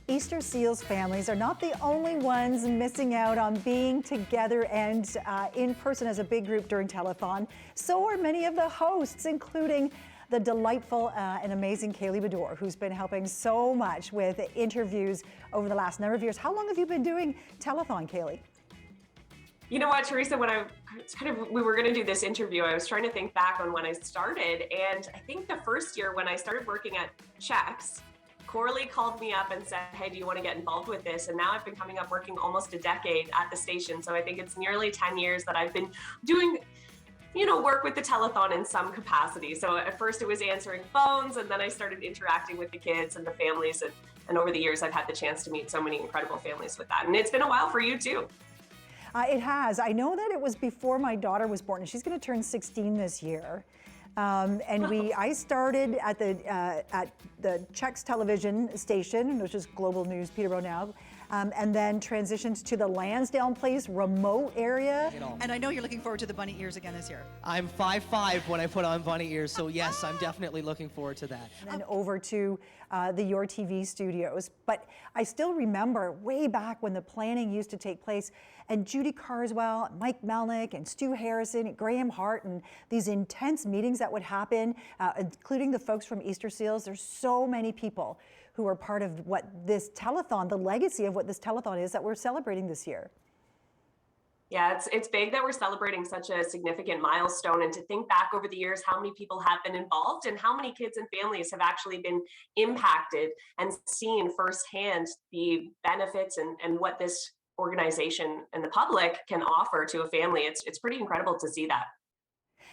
Easter Seals families are not the only ones missing out on being together and in person as a big group during telethon. So are many of the hosts, including the delightful and amazing Caley Bedore, who's been helping so much with interviews over the last number of years. How long have you been doing telethon, Caley? You know what, Teresa, when we were going to do this interview, I was trying to think back on when I started. And I think the first year when I started working at Checks, Corley called me up and said, hey, do you want to get involved with this? And now I've been coming up working almost a decade at the station. So I think it's nearly 10 years that I've been doing, work with the telethon in some capacity. So at first it was answering phones, and then I started interacting with the kids and the families. And over the years, I've had the chance to meet so many incredible families with that. And it's been a while for you too. It has. I know that it was before my daughter was born, and she's going to turn 16 this year. I started at the Checks television station, which is Global News Peterborough now, and then transitioned to the Lansdowne Place remote area. And I know you're looking forward to the bunny ears again this year. I'm 5'5" when I put on bunny ears, so yes, I'm definitely looking forward to that. And over to the Your TV studios. But I still remember way back when the planning used to take place, and Judy Carswell, Mike Melnick, and Stu Harrison, and Graham Hart, and these intense meetings that would happen, including the folks from Easter Seals. There's so many people who are part of what this telethon, the legacy of what this telethon is that we're celebrating this year. Yeah, it's big that we're celebrating such a significant milestone, and to think back over the years how many people have been involved and how many kids and families have actually been impacted and seen firsthand the benefits and what this organization and the public can offer to a family. It's pretty incredible to see that.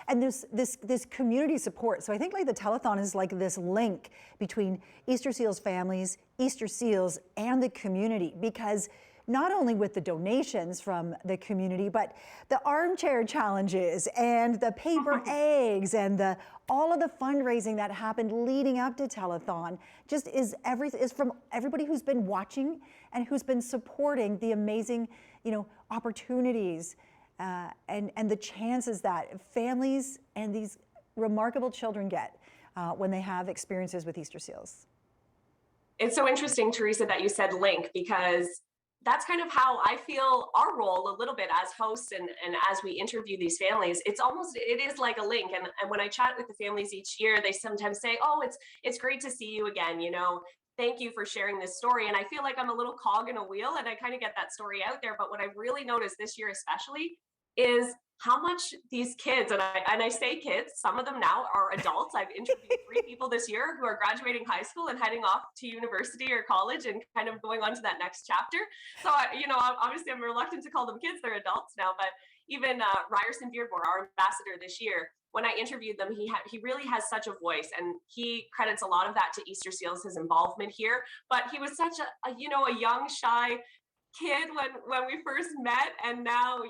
And this community support. So I think like the telethon is like this link between Easter Seals families, Easter Seals, and the community, because not only with the donations from the community, but the armchair challenges and the paper eggs and all of the fundraising that happened leading up to telethon just is from everybody who's been watching and who's been supporting the amazing, opportunities and the chances that families and these remarkable children get when they have experiences with Easter Seals. It's so interesting, Teresa, that you said link, because that's kind of how I feel our role a little bit as hosts and as we interview these families. It is like a link. And when I chat with the families each year, they sometimes say, oh, it's great to see you again. Thank you for sharing this story. And I feel like I'm a little cog in a wheel, and I kind of get that story out there. But what I've really noticed this year especially is how much these kids, and I say kids, some of them now are adults. I've interviewed 3 people this year who are graduating high school and heading off to university or college and kind of going on to that next chapter. So, obviously I'm reluctant to call them kids, they're adults now, but even Ryerson Beardmore, our ambassador this year, when I interviewed them, he really has such a voice, and he credits a lot of that to Easter Seals, his involvement here. But he was such a young, shy kid when we first met, and now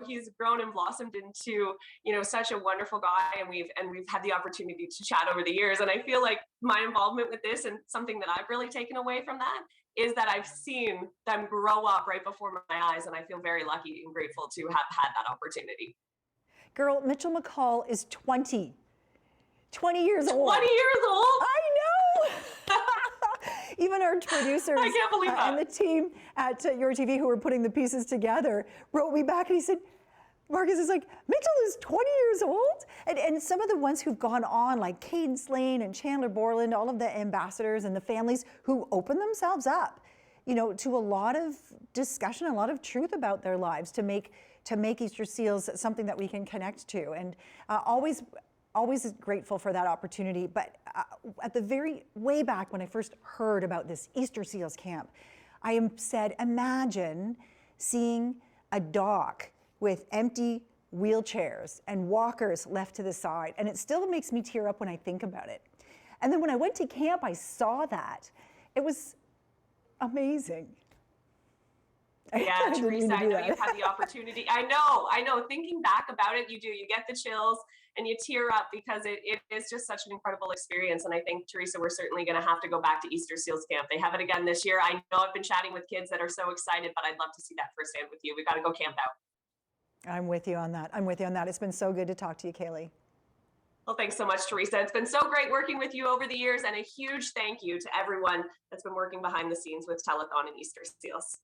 he's grown and blossomed into such a wonderful guy, and we've had the opportunity to chat over the years. And I feel like my involvement with this, and something that I've really taken away from that, is that I've seen them grow up right before my eyes, and I feel very lucky and grateful to have had that opportunity. Girl, Mitchell McCall is 20 years old. 20 years old? I know. Even our producers I can't believe that. And the team at Your TV who were putting the pieces together wrote me back, and he said, Marcus is like, Mitchell is 20 years old? And some of the ones who've gone on, like Caden Slane and Chandler Borland, all of the ambassadors and the families who open themselves up, to a lot of discussion, a lot of truth about their lives to make Easter Seals something that we can connect to. And always grateful for that opportunity. But at the way back when I first heard about this Easter Seals camp, I said, imagine seeing a dock with empty wheelchairs and walkers left to the side. And it still makes me tear up when I think about it. And then when I went to camp, I saw that. It was amazing. Yeah, Teresa, I know you've had the opportunity. I know. Thinking back about it, you get the chills and you tear up, because it is just such an incredible experience. And I think, Teresa, we're certainly going to have to go back to Easter Seals camp. They have it again this year. I know I've been chatting with kids that are so excited, but I'd love to see that firsthand with you. We've got to go camp out. I'm with you on that. It's been so good to talk to you, Caley. Well, thanks so much, Teresa. It's been so great working with you over the years, and a huge thank you to everyone that's been working behind the scenes with Telethon and Easter Seals.